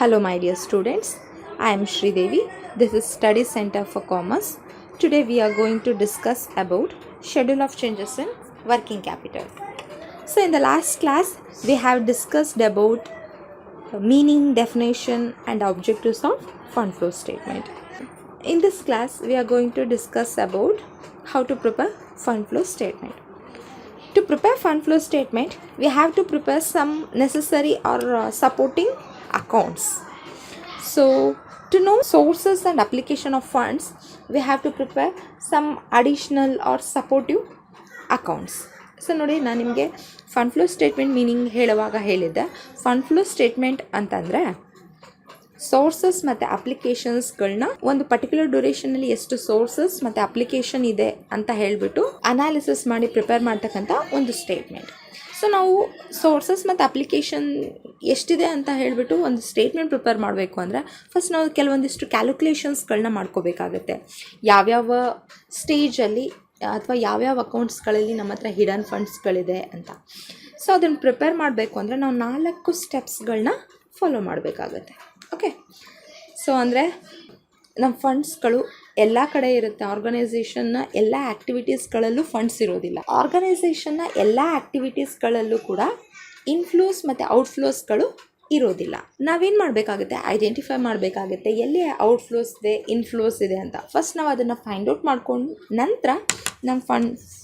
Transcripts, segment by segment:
Hello my dear students, I am Sridevi. This is Study Center for Commerce. Today we are going to discuss about schedule of changes in working capital. So in the last class we have discussed about meaning, definition and objectives of fund flow statement. In this class we are going to discuss about how to prepare fund flow statement. To prepare fund flow statement, we have to prepare some necessary or supporting accounts. So, to know sources and application of funds, we have to prepare some additional or supportive accounts. So ನೋಡಿ, ನಾನು ನಿಮಗೆ fund flow statement meaning ಹೇಳುವಾಗ ಹೇಳಿದ್ದೆ. Fund flow statement ಅಂತಂದರೆ sources ಮತ್ತು ಅಪ್ಲಿಕೇಶನ್ಸ್ಗಳನ್ನ ಒಂದು particular ಡ್ಯೂರೇಷನಲ್ಲಿ ಎಷ್ಟು sources ಮತ್ತು ಅಪ್ಲಿಕೇಶನ್ ಇದೆ ಅಂತ ಹೇಳಿಬಿಟ್ಟು ಅನಾಲಿಸಿಸ್ ಮಾಡಿ ಪ್ರಿಪೇರ್ ಮಾಡ್ತಕ್ಕಂಥ ಒಂದು ಸ್ಟೇಟ್ಮೆಂಟ್. ಸೊ ನಾವು ಸೋರ್ಸಸ್ ಮತ್ತು ಅಪ್ಲಿಕೇಶನ್ ಎಷ್ಟಿದೆ ಅಂತ ಹೇಳಿಬಿಟ್ಟು ಒಂದು ಸ್ಟೇಟ್ಮೆಂಟ್ ಪ್ರಿಪೇರ್ ಮಾಡಬೇಕು ಅಂದರೆ ಫಸ್ಟ್ ನಾವು ಕೆಲವೊಂದಿಷ್ಟು ಕ್ಯಾಲ್ಕುಲೇಷನ್ಸ್ಗಳನ್ನ ಮಾಡ್ಕೋಬೇಕಾಗತ್ತೆ. ಯಾವ್ಯಾವ ಸ್ಟೇಜಲ್ಲಿ ಅಥವಾ ಯಾವ್ಯಾವ ಅಕೌಂಟ್ಸ್ಗಳಲ್ಲಿ ನಮ್ಮ ಹತ್ರ ಹಿಡನ್ ಫಂಡ್ಸ್ಗಳಿದೆ ಅಂತ. ಸೊ ಅದನ್ನು ಪ್ರಿಪೇರ್ ಮಾಡಬೇಕು ಅಂದರೆ ನಾವು 4 ಸ್ಟೆಪ್ಸ್ಗಳನ್ನ ಫಾಲೋ ಮಾಡಬೇಕಾಗತ್ತೆ. ಓಕೆ, ಸೊ ಅಂದರೆ ನಮ್ಮ ಫಂಡ್ಸ್ಗಳು ಎಲ್ಲ ಕಡೆ ಇರುತ್ತೆ. ಆರ್ಗನೈಸೇಷನ್ನ ಎಲ್ಲ ಆ್ಯಕ್ಟಿವಿಟೀಸ್ಗಳಲ್ಲೂ ಫಂಡ್ಸ್ ಇರೋದಿಲ್ಲ. ಆರ್ಗನೈಸೇಷನ್ನ ಎಲ್ಲ ಆ್ಯಕ್ಟಿವಿಟೀಸ್ಗಳಲ್ಲೂ ಕೂಡ ಇನ್ಫ್ಲೋಸ್ ಮತ್ತು ಔಟ್ಫ್ಲೋಸ್ಗಳು ಇರೋದಿಲ್ಲ. ನಾವೇನು ಮಾಡಬೇಕಾಗುತ್ತೆ, ಐಡೆಂಟಿಫೈ ಮಾಡಬೇಕಾಗುತ್ತೆ ಎಲ್ಲಿ ಔಟ್ಫ್ಲೋಸ್ ಇದೆ, ಇನ್ಫ್ಲೋಸ್ ಇದೆ ಅಂತ. ಫಸ್ಟ್ ನಾವು ಅದನ್ನು ಫೈಂಡ್ ಔಟ್ ಮಾಡ್ಕೊಂಡು ನಂತರ ನಮ್ಮ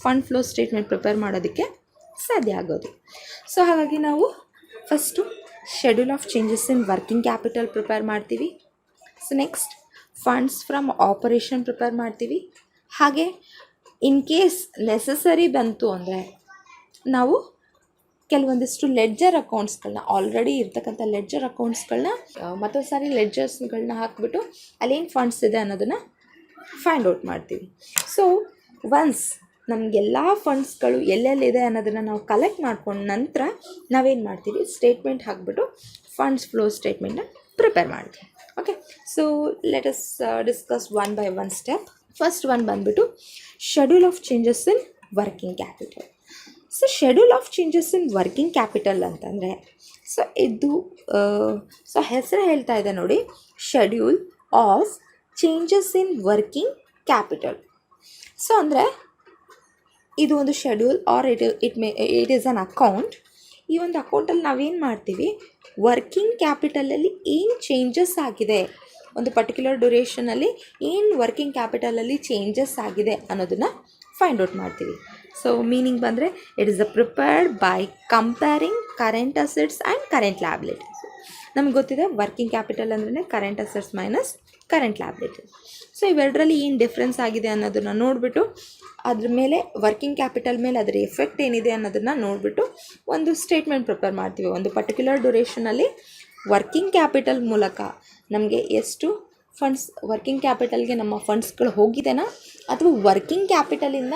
ಫಂಡ್ ಫ್ಲೋ ಸ್ಟೇಟ್ಮೆಂಟ್ ಪ್ರಿಪೇರ್ ಮಾಡೋದಕ್ಕೆ ಸಾಧ್ಯ ಆಗೋದು. ಸೊ ಹಾಗಾಗಿ ನಾವು first schedule of changes in working capital prepare ಮಾಡ್ತೀವಿ. So next funds from operation prepare ಮಾಡ್ತೀವಿ. ಹಾಗೆ ಇನ್ ಕೇಸ್ ನೆಸಸರಿ ಬಂತು ಅಂದರೆ ನಾವು ಕೆಲವೊಂದಿಷ್ಟು ಲೆಡ್ಜರ್ ಅಕೌಂಟ್ಸ್ಗಳನ್ನ, ಆಲ್ರೆಡಿ ಇರ್ತಕ್ಕಂಥ ಲೆಡ್ಜರ್ ಅಕೌಂಟ್ಸ್ಗಳನ್ನ ಮತ್ತೊಂದು ಸಾರಿ ಲೆಡ್ಜರ್ಸ್ಗಳನ್ನ ಹಾಕಿಬಿಟ್ಟು ಅಲ್ಲೇನು ಫಂಡ್ಸ್ ಇದೆ ಅನ್ನೋದನ್ನು ಫೈಂಡ್ ಔಟ್ ಮಾಡ್ತೀವಿ. ಸೊ ಒನ್ಸ್ ನಮಗೆಲ್ಲ ಫಂಡ್ಸ್ಗಳು ಎಲ್ಲೆಲ್ಲಿದೆ ಅನ್ನೋದನ್ನು ನಾವು ಕಲೆಕ್ಟ್ ಮಾಡ್ಕೊಂಡು ನಂತರ ನಾವೇನು ಮಾಡ್ತೀವಿ, ಸ್ಟೇಟ್ಮೆಂಟ್ ಹಾಕಿಬಿಟ್ಟು ಫಂಡ್ಸ್ ಫ್ಲೋ ಸ್ಟೇಟ್ಮೆಂಟ್ನ ಪ್ರಿಪೇರ್ ಮಾಡ್ತೀವಿ. Okay, so let us discuss one by one step. First one ಬಂದುಬಿಟ್ಟು schedule of changes in working capital. So schedule of changes in working capital ಅಂತಂದರೆ ಸೊ ಇದು ಸೊ ಹೆಸರು ಹೇಳ್ತಾ ಇದೆ ನೋಡಿ, schedule of changes in working capital. So ಅಂದರೆ ಇದು ಒಂದು schedule or it is an account. ಈ ಒಂದು ಅಕೌಂಟಲ್ಲಿ ನಾವೇನು ಮಾಡ್ತೀವಿ, ವರ್ಕಿಂಗ್ ಕ್ಯಾಪಿಟಲಲ್ಲಿ ಏನು ಚೇಂಜಸ್ ಆಗಿದೆ, ಒಂದು ಪರ್ಟಿಕ್ಯುಲರ್ ಡ್ಯೂರೇಷನಲ್ಲಿ ಏನು ವರ್ಕಿಂಗ್ ಕ್ಯಾಪಿಟಲಲ್ಲಿ ಚೇಂಜಸ್ ಆಗಿದೆ ಅನ್ನೋದನ್ನು ಫೈಂಡ್ ಔಟ್ ಮಾಡ್ತೀವಿ. ಸೊ ಮೀನಿಂಗ್ ಬಂದರೆ it is prepared by comparing current assets and current liabilities. ನಮ್ಗೆ ಗೊತ್ತಿದೆ ವರ್ಕಿಂಗ್ ಕ್ಯಾಪಿಟಲ್ ಅಂದ್ರೆ current assets minus current liabilities. So ಇವೆರಡರಲ್ಲಿ ಏನು ಡಿಫ್ರೆನ್ಸ್ ಆಗಿದೆ ಅನ್ನೋದನ್ನು ನೋಡಿಬಿಟ್ಟು ಅದ್ರ ಮೇಲೆ ವರ್ಕಿಂಗ್ ಕ್ಯಾಪಿಟಲ್ ಮೇಲೆ ಅದರ ಎಫೆಕ್ಟ್ ಏನಿದೆ ಅನ್ನೋದನ್ನು ನೋಡಿಬಿಟ್ಟು ಒಂದು ಸ್ಟೇಟ್ಮೆಂಟ್ ಪ್ರಿಪೇರ್ ಮಾಡ್ತೀವಿ. ಒಂದು ಪರ್ಟಿಕ್ಯುಲರ್ ಡ್ಯೂರೇಷನಲ್ಲಿ ವರ್ಕಿಂಗ್ ಕ್ಯಾಪಿಟಲ್ ಮೂಲಕ ನಮಗೆ ಎಷ್ಟು ಫಂಡ್ಸ್, ವರ್ಕಿಂಗ್ ಕ್ಯಾಪಿಟಲ್ಗೆ ನಮ್ಮ ಫಂಡ್ಸ್ಗಳು ಹೋಗಿದೆನಾ ಅಥವಾ ವರ್ಕಿಂಗ್ ಕ್ಯಾಪಿಟಲಿಂದ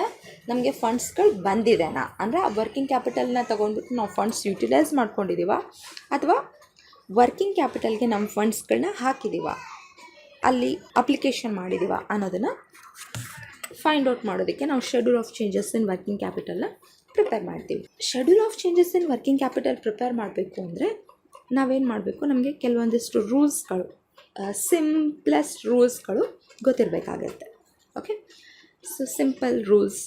ನಮಗೆ ಫಂಡ್ಸ್ಗಳು ಬಂದಿದೆನಾ, ಅಂದರೆ ಆ ವರ್ಕಿಂಗ್ ಕ್ಯಾಪಿಟಲ್ನ ತೊಗೊಂಡ್ಬಿಟ್ಟು ನಾವು ಫಂಡ್ಸ್ ಯುಟಿಲೈಸ್ ಮಾಡ್ಕೊಂಡಿದ್ದೀವ ಅಥವಾ ವರ್ಕಿಂಗ್ ಕ್ಯಾಪಿಟಲ್ಗೆ ನಮ್ಮ ಫಂಡ್ಸ್ಗಳನ್ನ ಹಾಕಿದ್ದೀವ, ಅಲ್ಲಿ ಅಪ್ಲಿಕೇಶನ್ ಮಾಡಿದ್ದೀವ ಅನ್ನೋದನ್ನು ಫೈಂಡ್ ಔಟ್ ಮಾಡೋದಕ್ಕೆ ನಾವು schedule of changes in working ಕ್ಯಾಪಿಟಲ್ನ ಪ್ರಿಪೇರ್ ಮಾಡ್ತೀವಿ. Schedule of changes in working capital prepare ಮಾಡಬೇಕು ಅಂದರೆ ನಾವೇನು ಮಾಡಬೇಕು, ನಮಗೆ ಕೆಲವೊಂದಿಷ್ಟು ರೂಲ್ಸ್ಗಳು, ಸಿಂಪ್ಲೆಸ್ಟ್ ರೂಲ್ಸ್ಗಳು ಗೊತ್ತಿರಬೇಕಾಗತ್ತೆ. Okay, so simple rules.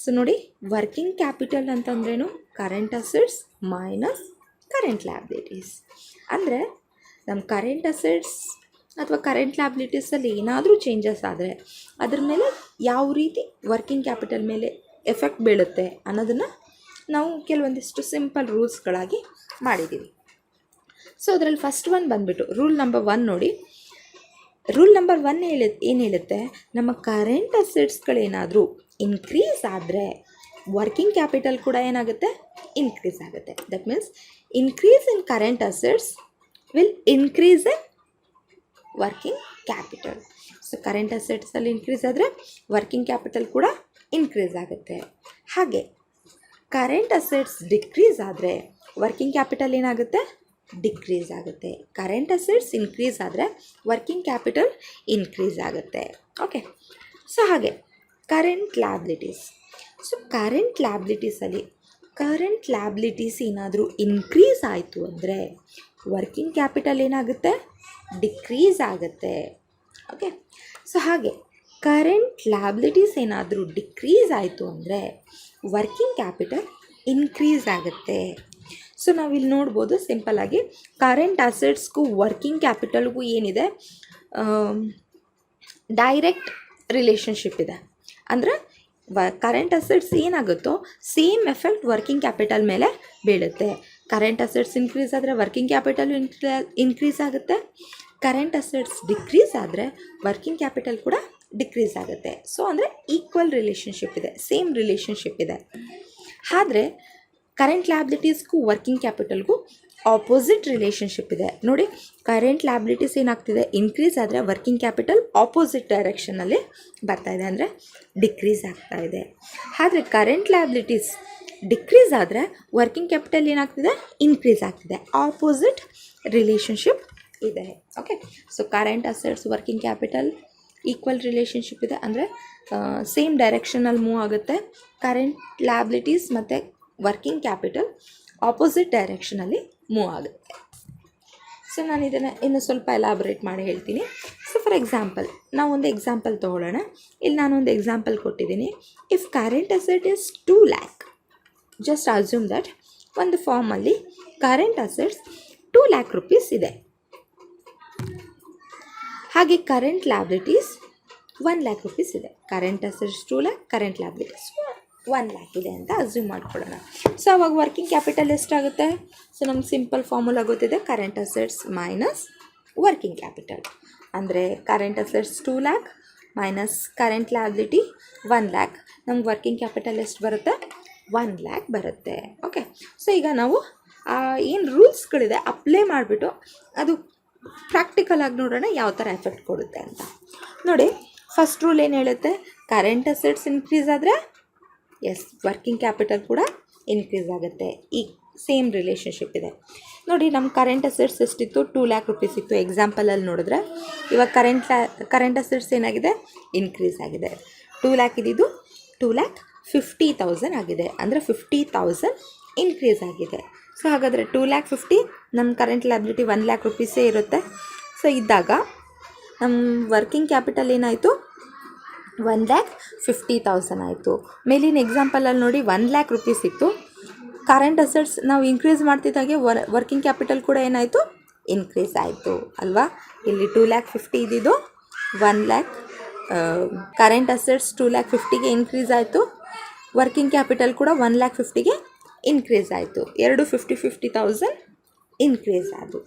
So ನೋಡಿ, ವರ್ಕಿಂಗ್ ಕ್ಯಾಪಿಟಲ್ ಅಂತಂದ್ರೇನು, current assets minus current liabilities. ಅಂದರೆ ನಮ್ಮ ಕರೆಂಟ್ ಅಸೆಟ್ಸ್ ಅಥವಾ ಕರೆಂಟ್ ಲ್ಯಾಬಿಲಿಟೀಸಲ್ಲಿ ಏನಾದರೂ ಚೇಂಜಸ್ ಆದರೆ ಅದ್ರ ಮೇಲೆ ಯಾವ ರೀತಿ ವರ್ಕಿಂಗ್ ಕ್ಯಾಪಿಟಲ್ ಮೇಲೆ ಎಫೆಕ್ಟ್ ಬೀಳುತ್ತೆ ಅನ್ನೋದನ್ನು ನಾವು ಕೆಲವೊಂದಿಷ್ಟು ಸಿಂಪಲ್ ರೂಲ್ಸ್ಗಳಾಗಿ ಮಾಡಿದ್ದೀವಿ. ಸೊ ಅದರಲ್ಲಿ ಫಸ್ಟ್ ಒನ್ ಬಂದುಬಿಟ್ಟು ರೂಲ್ ನಂಬರ್ 1 ನೋಡಿ. ರೂಲ್ ನಂಬರ್ 1 ಏನು ಹೇಳುತ್ತೆ, ನಮ್ಮ ಕರೆಂಟ್ ಅಸೆಟ್ಸ್ಗಳೇನಾದರೂ ಇನ್ಕ್ರೀಸ್ ಆದರೆ ವರ್ಕಿಂಗ್ ಕ್ಯಾಪಿಟಲ್ ಕೂಡ ಏನಾಗುತ್ತೆ, ಇನ್ಕ್ರೀಸ್ ಆಗುತ್ತೆ. That means increase in current assets will increase in working capital. So current ಅಸೆಟ್ಸಲ್ಲಿ ಇನ್ಕ್ರೀಸ್ ಆದರೆ ವರ್ಕಿಂಗ್ ಕ್ಯಾಪಿಟಲ್ ಕೂಡ ಇನ್ಕ್ರೀಸ್ ಆಗುತ್ತೆ. ಹಾಗೆ ಕರೆಂಟ್ ಅಸೆಟ್ಸ್ ಡಿಕ್ರೀಸ್ ಆದರೆ ವರ್ಕಿಂಗ್ ಕ್ಯಾಪಿಟಲ್ ಏನಾಗುತ್ತೆ, ಡಿಕ್ರೀಸ್ ಆಗುತ್ತೆ. ಕರೆಂಟ್ ಅಸೆಟ್ಸ್ ಇನ್ಕ್ರೀಸ್ ಆದರೆ ವರ್ಕಿಂಗ್ ಕ್ಯಾಪಿಟಲ್ ಇನ್ಕ್ರೀಸ್ ಆಗುತ್ತೆ. ಓಕೆ, ಸೊ ಹಾಗೆ ಕರೆಂಟ್ ಲ್ಯಾಬಿಲಿಟೀಸ್. ಸೊ ಕರೆಂಟ್ ಲ್ಯಾಬಿಲಿಟೀಸಲ್ಲಿ ಕರೆಂಟ್ ಲ್ಯಾಬಿಲಿಟೀಸ್ ಏನಾದರೂ ಇನ್ಕ್ರೀಸ್ ಆಯಿತು ಅಂದರೆ ವರ್ಕಿಂಗ್ ಕ್ಯಾಪಿಟಲ್ ಏನಾಗುತ್ತೆ, ಡಿಕ್ರೀಸ್ ಆಗುತ್ತೆ. ಓಕೆ, ಸೊ ಹಾಗೆ ಕರೆಂಟ್ ಲ್ಯಾಬಿಲಿಟೀಸ್ ಏನಾದರೂ ಡಿಕ್ರೀಸ್ ಆಯಿತು ಅಂದರೆ ವರ್ಕಿಂಗ್ ಕ್ಯಾಪಿಟಲ್ ಇನ್ಕ್ರೀಸ್ ಆಗುತ್ತೆ. ಸೊ ನಾವಿಲ್ಲಿ ನೋಡ್ಬೋದು ಸಿಂಪಲ್ಲಾಗಿ ಕರೆಂಟ್ ಅಸೆಟ್ಸ್ಗೂ ವರ್ಕಿಂಗ್ ಕ್ಯಾಪಿಟಲ್ಗೂ ಏನಿದೆ, ಡೈರೆಕ್ಟ್ ರಿಲೇಷನ್ಶಿಪ್ ಇದೆ. ಅಂದರೆ ಕರೆಂಟ್ ಅಸೆಟ್ಸ್ ಏನಾಗುತ್ತೋ ಸೇಮ್ ಎಫೆಕ್ಟ್ ವರ್ಕಿಂಗ್ ಕ್ಯಾಪಿಟಲ್ ಮೇಲೆ ಬೀಳುತ್ತೆ. ಕರೆಂಟ್ ಅಸೆಟ್ಸ್ ಇನ್ಕ್ರೀಸ್ ಆದರೆ ವರ್ಕಿಂಗ್ ಕ್ಯಾಪಿಟಲ್ ಇನ್ಕ್ರೀಸ್ ಆಗುತ್ತೆ. ಕರೆಂಟ್ ಅಸೆಟ್ಸ್ ಡಿಕ್ರೀಸ್ ಆದರೆ ವರ್ಕಿಂಗ್ ಕ್ಯಾಪಿಟಲ್ ಕೂಡ ಡಿಕ್ರೀಸ್ ಆಗುತ್ತೆ. ಸೊ ಅಂದರೆ ಈಕ್ವಲ್ ರಿಲೇಷನ್ಶಿಪ್ ಇದೆ, ಸೇಮ್ ರಿಲೇಷನ್ಶಿಪ್ ಇದೆ. ಆದರೆ ಕರೆಂಟ್ ಲ್ಯಾಬಿಲಿಟೀಸ್ಗೂ ವರ್ಕಿಂಗ್ ಕ್ಯಾಪಿಟಲ್ಗೂ ಆಪೋಸಿಟ್ ರಿಲೇಷನ್ಶಿಪ್ ಇದೆ. ನೋಡಿ, ಕರೆಂಟ್ ಲ್ಯಾಬಿಲಿಟೀಸ್ ಏನಾಗ್ತಿದೆ, ಇನ್ಕ್ರೀಸ್ ಆದರೆ ವರ್ಕಿಂಗ್ ಕ್ಯಾಪಿಟಲ್ ಆಪೋಸಿಟ್ ಡೈರೆಕ್ಷನಲ್ಲಿ ಬರ್ತಾಯಿದೆ, ಅಂದರೆ ಡಿಕ್ರೀಸ್ ಆಗ್ತಾ ಇದೆ. ಆದರೆ ಕರೆಂಟ್ ಲ್ಯಾಬಿಲಿಟೀಸ್ ಡಿಕ್ರೀಸ್ ಆದರೆ ವರ್ಕಿಂಗ್ ಕ್ಯಾಪಿಟಲ್ ಏನಾಗ್ತಿದೆ, ಇನ್ಕ್ರೀಸ್ ಆಗ್ತಿದೆ. ಆಪೋಸಿಟ್ ರಿಲೇಷನ್ಶಿಪ್ ಇದೆ. Okay, so current assets working capital equal relationship ಇದೆ, ಅಂದರೆ ಸೇಮ್ ಡೈರೆಕ್ಷನಲ್ಲಿ ಮೂವ್ ಆಗುತ್ತೆ. ಕರೆಂಟ್ ಲ್ಯಾಬಿಲಿಟೀಸ್ ಮತ್ತು ವರ್ಕಿಂಗ್ ಕ್ಯಾಪಿಟಲ್ ಆಪೋಸಿಟ್ ಡೈರೆಕ್ಷನಲ್ಲಿ ಮೂವ್ ಆಗುತ್ತೆ. ಸೊ ನಾನು ಇದನ್ನು ಇನ್ನೂ ಸ್ವಲ್ಪ ಎಲಾಬ್ರೇಟ್ ಮಾಡಿ ಹೇಳ್ತೀನಿ. ಸೊ ಫಾರ್ ಎಕ್ಸಾಂಪಲ್, ನಾವು ಒಂದು ಎಕ್ಸಾಂಪಲ್ ತೊಗೊಳ್ಳೋಣ. ಇಲ್ಲಿ ನಾನೊಂದು ಎಕ್ಸಾಂಪಲ್ ಕೊಟ್ಟಿದ್ದೀನಿ. If current asset is 2 lakh, just assume that ಒಂದು ಫಾರ್ಮಲ್ಲಿ ಕರೆಂಟ್ ಅಸೆಟ್ಸ್ 2 lakh rupees ಇದೆ. ಹಾಗೆ ಕರೆಂಟ್ ಲ್ಯಾಬಿಲಿಟೀಸ್ 1 lakh rupees ಇದೆ. Current assets 2 lakh, current liabilities 1 lakh ಇದೆ ಅಂತ ಅಸ್ಯೂಮ್ ಮಾಡ್ಕೊಳ್ಳೋಣ. ಸೊ ಅವಾಗ ವರ್ಕಿಂಗ್ ಕ್ಯಾಪಿಟಲ್ ಎಷ್ಟಾಗುತ್ತೆ? ಸೊ ನಮ್ಗೆ ಸಿಂಪಲ್ ಫಾರ್ಮುಲಾ ಗೊತ್ತಿದೆ, current assets minus working capital. ಅಂದರೆ current assets 2 lakh minus current liability 1 lakh. ನಮ್ಗೆ ವರ್ಕಿಂಗ್ ಕ್ಯಾಪಿಟಲ್ ಎಷ್ಟು ಬರುತ್ತೆ? 1 lakh ಬರುತ್ತೆ. ಓಕೆ, ಸೊ ಈಗ ನಾವು ಏನು ರೂಲ್ಸ್ಗಳಿದೆ ಅಪ್ಲೈ ಮಾಡಿಬಿಟ್ಟು ಅದು ಪ್ರಾಕ್ಟಿಕಲ್ ಆಗಿ ನೋಡೋಣ ಯಾವ ಥರ ಎಫೆಕ್ಟ್ ಕೊಡುತ್ತೆ ಅಂತ. ನೋಡಿ, ಫಸ್ಟ್ ರೂಲ್ ಏನು ಹೇಳುತ್ತೆ? ಕರೆಂಟ್ ಅಸೆಟ್ಸ್ ಇನ್ಕ್ರೀಸ್ ಆದರೆ ಎಸ್, ವರ್ಕಿಂಗ್ ಕ್ಯಾಪಿಟಲ್ ಕೂಡ ಇನ್ಕ್ರೀಸ್ ಆಗುತ್ತೆ. ಈ ಸೇಮ್ ರಿಲೇಷನ್ಶಿಪ್ ಇದೆ. ನೋಡಿ, ನಮ್ಮ ಕರೆಂಟ್ ಅಸೆಟ್ಸ್ ಎಷ್ಟಿತ್ತು? 2 lakh rupees ಇತ್ತು ಎಕ್ಸಾಂಪಲಲ್ಲಿ ನೋಡಿದ್ರೆ. ಇವಾಗ ಕರೆಂಟ್ ಅಸೆಟ್ಸ್ ಏನಾಗಿದೆ? ಇನ್ಕ್ರೀಸ್ ಆಗಿದೆ. 2 lakh ಇದ್ದಿದ್ದು 2,50,000 ಆಗಿದೆ, ಅಂದರೆ 50,000 ಇನ್ಕ್ರೀಸ್ ಆಗಿದೆ. ಸೊ ಹಾಗಾದರೆ 2,50,000 ನಮ್ಮ ಕರೆಂಟ್ ಲ್ಯಾಬಿಲಿಟಿ 1 lakh rupees ಇರುತ್ತೆ. ಸೊ ಇದ್ದಾಗ ನಮ್ಮ ವರ್ಕಿಂಗ್ ಕ್ಯಾಪಿಟಲ್ ಏನಾಯಿತು? 1,50,000 ಆಯಿತು. ಮೇಲಿನ ಎಕ್ಸಾಂಪಲಲ್ಲಿ ನೋಡಿ 1 lakh rupees ಇತ್ತು. ಕರೆಂಟ್ ಅಸೆಟ್ಸ್ ನಾವು ಇನ್ಕ್ರೀಸ್ ಮಾಡ್ತಿದ್ದಾಗೆ ವರ್ಕಿಂಗ್ ಕ್ಯಾಪಿಟಲ್ ಕೂಡ ಏನಾಯಿತು? ಇನ್ಕ್ರೀಸ್ ಆಯಿತು ಅಲ್ವಾ? ಇಲ್ಲಿ 2,50,000 ಇದ್ದಿದ್ದು 1 lakh, ಕರೆಂಟ್ ಅಸೆಟ್ಸ್ 2,50,000ಗೆ ಇನ್ಕ್ರೀಸ್ ಆಯಿತು. ವರ್ಕಿಂಗ್ ಕ್ಯಾಪಿಟಲ್ ಕೂಡ 1,50,000ಗೆ ಇನ್ಕ್ರೀಸ್ ಆಯಿತು. ಎರಡು 50,000 ಇನ್ಕ್ರೀಸ್ ಆದವು.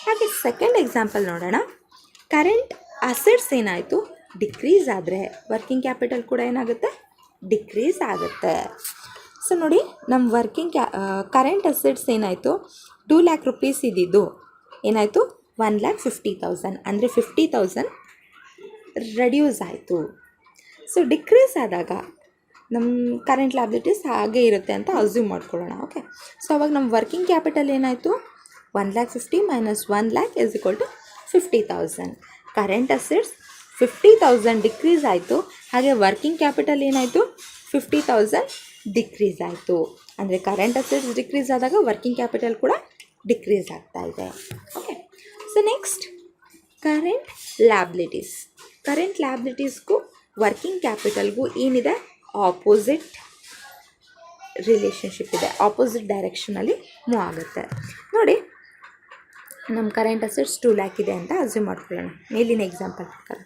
ಹಾಗೆ ಸೆಕೆಂಡ್ ಎಕ್ಸಾಂಪಲ್ ನೋಡೋಣ. ಕರೆಂಟ್ ಅಸೆಟ್ಸ್ ಏನಾಯಿತು? ಡಿಕ್ರೀಸ್ ಆದರೆ ವರ್ಕಿಂಗ್ ಕ್ಯಾಪಿಟಲ್ ಕೂಡ ಏನಾಗುತ್ತೆ? ಡಿಕ್ರೀಸ್ ಆಗುತ್ತೆ. ಸೊ ನೋಡಿ, ನಮ್ಮ ಕರೆಂಟ್ ಅಸೆಟ್ಸ್ ಏನಾಯಿತು? 2 lakh rupees ಇದ್ದಿದ್ದು ಏನಾಯಿತು? 1,50,000, ಅಂದರೆ 50,000 ರೆಡ್ಯೂಸ್ ಆಯಿತು. ಸೊ ಡಿಕ್ರೀಸ್ ಆದಾಗ ನಮ್ಮ ಕರೆಂಟ್ ಲ್ಯಾಬಿಲಿಟೀಸ್ ಹಾಗೆ ಇರುತ್ತೆ ಅಂತ ಅಸ್ಯೂಮ್ ಮಾಡ್ಕೊಳ್ಳೋಣ. ಓಕೆ, ಸೊ ಅವಾಗ ನಮ್ಮ ವರ್ಕಿಂಗ್ ಕ್ಯಾಪಿಟಲ್ ಏನಾಯಿತು? 1,50,000 minus 1 lakh is equal to 50,000. Current assets 50,000 decrease ಆಯಿತು. ಹಾಗೆ ವರ್ಕಿಂಗ್ ಕ್ಯಾಪಿಟಲ್ ಏನಾಯಿತು? 50,000 ಡಿಕ್ರೀಸ್ ಆಯಿತು. ಅಂದರೆ ಕರೆಂಟ್ ಅಸೆಟ್ಸ್ ಡಿಕ್ರೀಸ್ ಆದಾಗ ವರ್ಕಿಂಗ್ ಕ್ಯಾಪಿಟಲ್ ಕೂಡ ಡಿಕ್ರೀಸ್ ಆಗ್ತಾ ಇದೆ. Okay, so next current liabilities. Current ಲ್ಯಾಬಿಲಿಟೀಸ್ಗೂ ವರ್ಕಿಂಗ್ ಕ್ಯಾಪಿಟಲ್ಗೂ ಏನಿದೆ? ಆಪೋಸಿಟ್ ರಿಲೇಷನ್ಶಿಪ್ ಇದೆ, ಆಪೋಸಿಟ್ ಡೈರೆಕ್ಷನಲ್ಲಿ ಮೂವ್ ಆಗುತ್ತೆ. ನೋಡಿ, ನಮ್ಮ ಕರೆಂಟ್ ಅಸೆಟ್ಸ್ 2 lakh ಇದೆ ಅಂತ ಅಸ್ಯೂಮ್ ಮಾಡ್ಕೊಳ್ಳೋಣ ಮೇಲಿನ ಎಕ್ಸಾಂಪಲ್ ಪ್ರಕಾರ.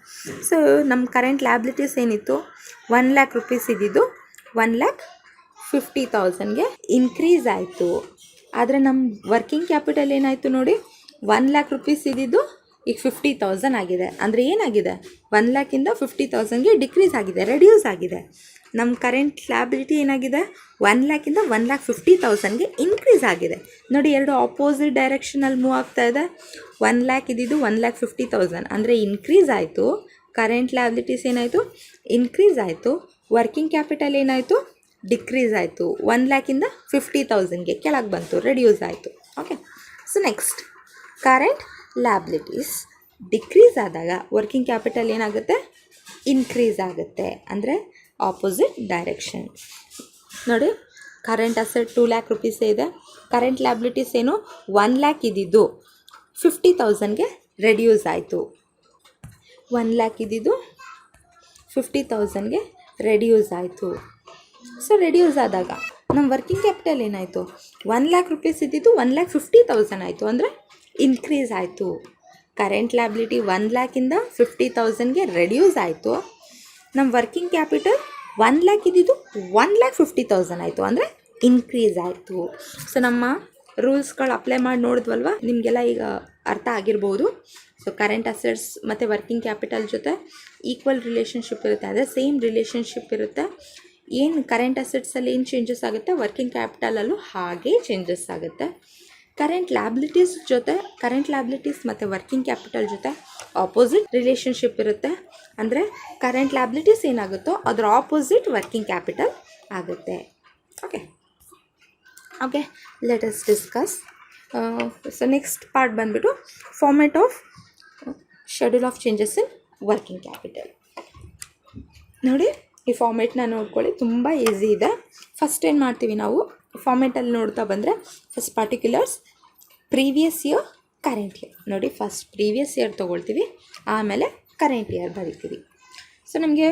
ಸೊ ನಮ್ಮ ಕರೆಂಟ್ ಲ್ಯಾಬಿಲಿಟೀಸ್ ಏನಿತ್ತು? 1 lakh rupees ಇದ್ದಿದ್ದು 1,50,000ಗೆ ಇನ್ಕ್ರೀಸ್ ಆಯಿತು. ಆದರೆ ನಮ್ಮ ವರ್ಕಿಂಗ್ ಕ್ಯಾಪಿಟಲ್ ಏನಾಯಿತು ನೋಡಿ? 1 lakh rupees ಇದ್ದಿದ್ದು ಈಗ 50,000 ಆಗಿದೆ. ಅಂದರೆ ಏನಾಗಿದೆ? 1 lakhiಂದ 50,000ಗೆ ಡಿಕ್ರೀಸ್ ಆಗಿದೆ, ರೆಡ್ಯೂಸ್ ಆಗಿದೆ. ನಮ್ಮ ಕರೆಂಟ್ ಲ್ಯಾಬಿಲಿಟಿ ಏನಾಗಿದೆ? 1 lakhiಂದ 1,50,000ಗೆ ಇನ್ಕ್ರೀಸ್ ಆಗಿದೆ. ನೋಡಿ, ಎರಡು ಆಪೋಸಿಟ್ ಡೈರೆಕ್ಷನಲ್ಲಿ ಮೂವ್ ಆಗ್ತಾ ಇದೆ. 1 lakh ಇದ್ದಿದ್ದು 1,50,000 ಅಂದರೆ ಇನ್ಕ್ರೀಸ್ ಆಯಿತು. ಕರೆಂಟ್ ಲ್ಯಾಬಿಲಿಟೀಸ್ ಏನಾಯಿತು? ಇನ್ಕ್ರೀಸ್ ಆಯಿತು. ವರ್ಕಿಂಗ್ ಕ್ಯಾಪಿಟಲ್ ಏನಾಯಿತು? ಡಿಕ್ರೀಸ್ ಆಯಿತು. 1 lakhiಂದ 50,000ಗೆ ಕೆಳಗೆ ಬಂತು, ರೆಡ್ಯೂಸ್ ಆಯಿತು. Okay, so next current liabilities decrease ಆದಾಗ ವರ್ಕಿಂಗ್ ಕ್ಯಾಪಿಟಲ್ ಏನಾಗುತ್ತೆ? ಇನ್ಕ್ರೀಸ್ ಆಗುತ್ತೆ, ಅಂದರೆ ಆಪೋಸಿಟ್ ಡೈರೆಕ್ಷನ್. ನೋಡಿ, ಕರೆಂಟ್ ಅಸೆಟ್ 2 lakh rupees ಇದೆ. ಕರೆಂಟ್ ಲ್ಯಾಬಿಲಿಟೀಸ್ ಏನು? 1 lakh ಇದ್ದಿದ್ದು 50,000ಗೆ ರೆಡ್ಯೂಸ್ ಆಯಿತು. 1 ಲ್ಯಾಕ್ ಇದ್ದಿದ್ದು 50,000ಗೆ ರೆಡ್ಯೂಸ್ ಆಯಿತು. ಸೊ ರೆಡ್ಯೂಸ್ ಆದಾಗ ನಮ್ಮ ವರ್ಕಿಂಗ್ ಕ್ಯಾಪಿಟಲ್ ಏನಾಯಿತು, 1 ಲ್ಯಾಕ್ ರುಪೀಸ್ ಇದ್ದಿದ್ದು 1,50,000 ಆಯಿತು, ಅಂದರೆ ಇನ್ಕ್ರೀಸ್ ಆಯಿತು. ಕರೆಂಟ್ ಲ್ಯಾಬಿಲಿಟಿ 1 ಲ್ಯಾಕಿಂದ 50,000ಗೆ ರೆಡ್ಯೂಸ್ ಆಯಿತು. ನಮ್ಮ ವರ್ಕಿಂಗ್ ಕ್ಯಾಪಿಟಲ್ 1 ಲ್ಯಾಕ್ ಇದ್ದಿದ್ದು 1,50,000 ಆಯಿತು, ಅಂದರೆ ಇನ್ಕ್ರೀಸ್ ಆಯಿತು. ಸೊ ನಮ್ಮ ರೂಲ್ಸ್ಗಳು ಅಪ್ಲೈ ಮಾಡಿ ನೋಡಿದ್ವಲ್ವ, ನಿಮಗೆಲ್ಲ ಈಗ ಅರ್ಥ ಆಗಿರ್ಬೋದು. ಸೊ ಕರೆಂಟ್ ಅಸೆಟ್ಸ್ ಮತ್ತು ವರ್ಕಿಂಗ್ ಕ್ಯಾಪಿಟಲ್ ಜೊತೆ ಈಕ್ವಲ್ ರಿಲೇಷನ್ಶಿಪ್ ಇರುತ್ತೆ, ಅದೇ ಸೇಮ್ ರಿಲೇಷನ್ಶಿಪ್ ಇರುತ್ತೆ. ಏನು ಕರೆಂಟ್ ಅಸೆಟ್ಸಲ್ಲಿ ಏನು ಚೇಂಜಸ್ ಆಗುತ್ತೆ, ವರ್ಕಿಂಗ್ ಕ್ಯಾಪಿಟಲಲ್ಲೂ ಹಾಗೇ ಚೇಂಜಸ್ ಆಗುತ್ತೆ. ಕರೆಂಟ್ ಲ್ಯಾಬಿಲಿಟೀಸ್ ಮತ್ತು ವರ್ಕಿಂಗ್ ಕ್ಯಾಪಿಟಲ್ ಜೊತೆ ಆಪೋಸಿಟ್ ರಿಲೇಷನ್ಶಿಪ್ ಇರುತ್ತೆ. ಅಂದರೆ ಕರೆಂಟ್ ಲ್ಯಾಬಿಲಿಟೀಸ್ ಏನಾಗುತ್ತೋ ಅದರ ಆಪೋಸಿಟ್ ವರ್ಕಿಂಗ್ ಕ್ಯಾಪಿಟಲ್ ಆಗುತ್ತೆ. Okay let us discuss. So next part ಬಂದುಬಿಟ್ಟು format of schedule of changes in working capital. ನೋಡಿ, ಈ ಫಾರ್ಮೆಟ್ನ ನೋಡ್ಕೊಳ್ಳಿ, ತುಂಬ ಈಸಿ ಇದೆ. ಫಸ್ಟ್ ಏನು ಮಾಡ್ತೀವಿ ನಾವು, ಫಾರ್ಮೆಟಲ್ಲಿ ನೋಡ್ತಾ ಬಂದರೆ first particulars, previous year, current year. ನೋಡಿ, ಫಸ್ಟ್ ಪ್ರೀವಿಯಸ್ ಇಯರ್ ತೊಗೊಳ್ತೀವಿ, ಆಮೇಲೆ ಕರೆಂಟ್ ಇಯರ್ ಬರಿತೀವಿ. ಸೊ ನಮಗೆ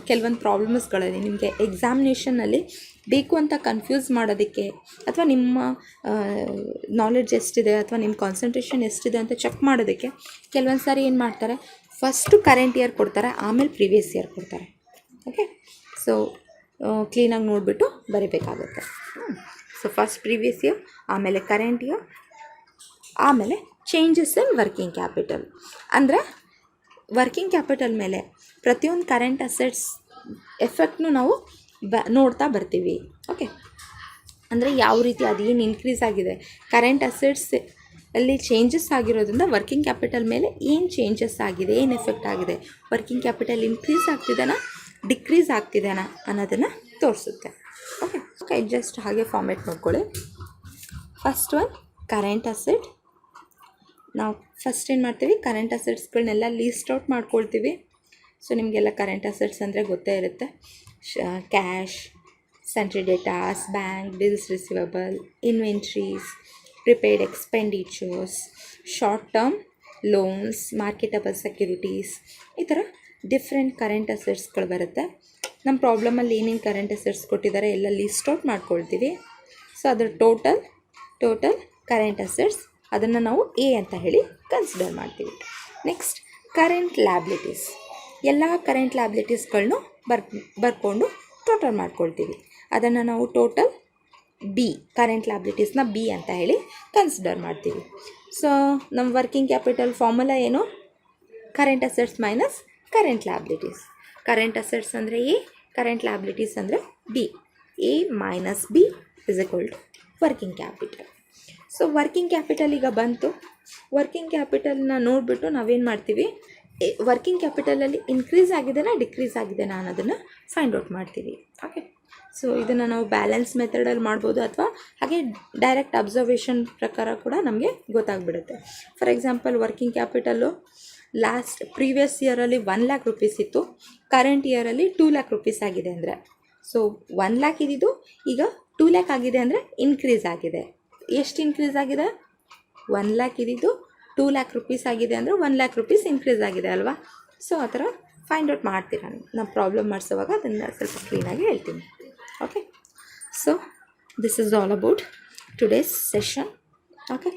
ಕೆಲವೊಂದು ಪ್ರಾಬ್ಲಮ್ಸ್ಗಳಲ್ಲಿ ನಿಮಗೆ ಎಕ್ಸಾಮಿನೇಷನ್ನಲ್ಲಿ ಬೇಕು ಅಂತ ಕನ್ಫ್ಯೂಸ್ ಮಾಡೋದಕ್ಕೆ, ಅಥವಾ ನಿಮ್ಮ ನಾಲೆಡ್ಜ್ ಎಷ್ಟಿದೆ ಅಥವಾ ನಿಮ್ಮ ಕಾನ್ಸಂಟ್ರೇಷನ್ ಎಷ್ಟಿದೆ ಅಂತ ಚೆಕ್ ಮಾಡೋದಕ್ಕೆ ಕೆಲವೊಂದು ಸಾರಿ ಏನು ಮಾಡ್ತಾರೆ, ಫಸ್ಟು ಕರೆಂಟ್ ಇಯರ್ ಕೊಡ್ತಾರೆ, ಆಮೇಲೆ ಪ್ರೀವಿಯಸ್ ಇಯರ್ ಕೊಡ್ತಾರೆ. ಓಕೆ, ಸೊ ಕ್ಲೀನಾಗಿ ನೋಡಿಬಿಟ್ಟು ಬರೀಬೇಕಾಗುತ್ತೆ. ಸೊ ಫಸ್ಟ್ ಪ್ರೀವಿಯಸ್ ಇಯರ್, ಆಮೇಲೆ ಕರೆಂಟ್ ಇಯರ್, ಆಮೇಲೆ ಚೇಂಜಸ್ ಇನ್ ವರ್ಕಿಂಗ್ ಕ್ಯಾಪಿಟಲ್. ಅಂದರೆ ವರ್ಕಿಂಗ್ ಕ್ಯಾಪಿಟಲ್ ಮೇಲೆ ಪ್ರತಿಯೊಂದು ಕರೆಂಟ್ ಅಸೆಟ್ಸ್ ಎಫೆಕ್ಟ್ನು ನಾವು ನೋಡ್ತಾ ಬರ್ತೀವಿ. ಓಕೆ, ಅಂದರೆ ಯಾವ ರೀತಿ ಅದೇನು ಇನ್ಕ್ರೀಸ್ ಆಗಿದೆ, ಕರೆಂಟ್ ಅಸೆಟ್ಸ್ ಅಲ್ಲಿ ಚೇಂಜಸ್ ಆಗಿರೋದ್ರಿಂದ ವರ್ಕಿಂಗ್ ಕ್ಯಾಪಿಟಲ್ ಮೇಲೆ ಏನು ಚೇಂಜಸ್ ಆಗಿದೆ, ಏನು ಎಫೆಕ್ಟ್ ಆಗಿದೆ, ವರ್ಕಿಂಗ್ ಕ್ಯಾಪಿಟಲ್ ಇನ್ಕ್ರೀಸ್ ಆಗ್ತಿದೆನಾ ಡಿಕ್ರೀಸ್ ಆಗ್ತಿದೆನಾ ಅನ್ನೋದನ್ನು ತೋರಿಸುತ್ತೆ. ಓಕೆ, ಜಸ್ಟ್ ಹಾಗೆ ಫಾರ್ಮೆಟ್ ನೋಡ್ಕೊಳ್ಳಿ. First one current asset. ನಾವು ಫಸ್ಟ್ ಏನು ಮಾಡ್ತೀವಿ, ಕರೆಂಟ್ ಅಸೆಟ್ಸ್ಗಳನ್ನೆಲ್ಲ ಲೀಸ್ಟ್ ಔಟ್ ಮಾಡ್ಕೊಳ್ತೀವಿ. ಸೊ ನಿಮಗೆಲ್ಲ ಕರೆಂಟ್ ಅಸೆಟ್ಸ್ ಅಂದರೆ ಗೊತ್ತೇ ಇರುತ್ತೆ. Cash, sentry datas, bank, bills receivable, inventories, prepaid expenditures, short term loans, marketable securities, ಈ ಥರ ಡಿಫ್ರೆಂಟ್ ಕರೆಂಟ್ ಅಸೆಟ್ಸ್ಗಳು ಬರುತ್ತೆ. ನಮ್ಮ ಪ್ರಾಬ್ಲಮಲ್ಲಿ ಏನೇನು ಕರೆಂಟ್ ಅಸೆಟ್ಸ್ ಕೊಟ್ಟಿದ್ದಾರೆ ಎಲ್ಲ ಲೀಸ್ಟ್ ಔಟ್ ಮಾಡ್ಕೊಳ್ತೀವಿ. ಸೊ ಅದರ ಟೋಟಲ್ ಕರೆಂಟ್ ಅಸೆಟ್ಸ್, ಅದನ್ನು ನಾವು ಎ ಅಂತ ಹೇಳಿ ಕನ್ಸಿಡರ್ ಮಾಡ್ತೀವಿ. ನೆಕ್ಸ್ಟ್ ಕರೆಂಟ್ ಲ್ಯಾಬಿಲಿಟೀಸ್, ಎಲ್ಲ ಕರೆಂಟ್ ಲ್ಯಾಬಿಲಿಟೀಸ್ಗಳನ್ನೂ ಬರ್ಕೊಂಡು ಟೋಟಲ್ ಮಾಡ್ಕೊಳ್ತೀವಿ. ಅದನ್ನು ನಾವು ಟೋಟಲ್ ಬಿ, ಕರೆಂಟ್ ಲ್ಯಾಬಿಲಿಟೀಸ್ನ ಬಿ ಅಂತ ಹೇಳಿ ಕನ್ಸಿಡರ್ ಮಾಡ್ತೀವಿ. ಸೊ ನಮ್ಮ ವರ್ಕಿಂಗ್ ಕ್ಯಾಪಿಟಲ್ ಫಾರ್ಮುಲಾ ಏನು, current assets minus current liabilities. Current assets ಅಂದರೆ ಎ, ಕರೆಂಟ್ ಲ್ಯಾಬಿಲಿಟೀಸ್ ಅಂದರೆ B. A minus B is equal to working capital. So working capital ಈಗ ಬಂತು. ವರ್ಕಿಂಗ್ ಕ್ಯಾಪಿಟಲ್ನ ನೋಡಿಬಿಟ್ಟು ನಾವೇನು ಮಾಡ್ತೀವಿ, ವರ್ಕಿಂಗ್ ಕ್ಯಾಪಿಟಲಲ್ಲಿ ಇನ್ಕ್ರೀಸ್ ಆಗಿದೆನಾ ಡಿಕ್ರೀಸ್ ಆಗಿದೆನಾ ಅನ್ನೋದನ್ನು ಫೈಂಡ್ ಔಟ್ ಮಾಡ್ತೀವಿ. ಓಕೆ, ಸೊ ಇದನ್ನು ನಾವು ಬ್ಯಾಲೆನ್ಸ್ ಮೆಥಡಲ್ಲಿ ಮಾಡ್ಬೋದು, ಅಥವಾ ಹಾಗೆ ಡೈರೆಕ್ಟ್ ಅಬ್ಸರ್ವೇಷನ್ ಪ್ರಕಾರ ಕೂಡ ನಮಗೆ ಗೊತ್ತಾಗ್ಬಿಡುತ್ತೆ. For example, working capital previous ಇಯರಲ್ಲಿ 1 ಲ್ಯಾಕ್ ರುಪೀಸ್ ಇತ್ತು, ಕರೆಂಟ್ ಇಯರಲ್ಲಿ 2 ಲ್ಯಾಕ್ ರುಪೀಸ್ ಆಗಿದೆ ಅಂದರೆ, ಸೊ 1 ಲ್ಯಾಕ್ ಇದ್ದಿದ್ದು ಈಗ 2 ಲ್ಯಾಕ್ ಆಗಿದೆ ಅಂದರೆ ಇನ್ಕ್ರೀಸ್ ಆಗಿದೆ. ಎಷ್ಟು ಇನ್ಕ್ರೀಸ್ ಆಗಿದೆ, 1 ಲ್ಯಾಕ್ ಇದ್ದಿದ್ದು 2 ಲ್ಯಾಕ್ ರುಪೀಸ್ ಆಗಿದೆ ಅಂದರೆ 1 ಲ್ಯಾಕ್ ರುಪೀಸ್ ಇನ್ಕ್ರೀಸ್ ಆಗಿದೆ ಅಲ್ವಾ. ಸೊ ಆ ಥರ ಫೈಂಡ್ ಔಟ್ ಮಾಡ್ತೀರ ನಾವು ಪ್ರಾಬ್ಲಮ್ ಮಾಡಿಸುವಾಗ, ಅದನ್ನು ಸ್ವಲ್ಪ ಕ್ಲೀನಾಗಿ ಹೇಳ್ತೀನಿ. Okay, so this is all about today's session. Okay.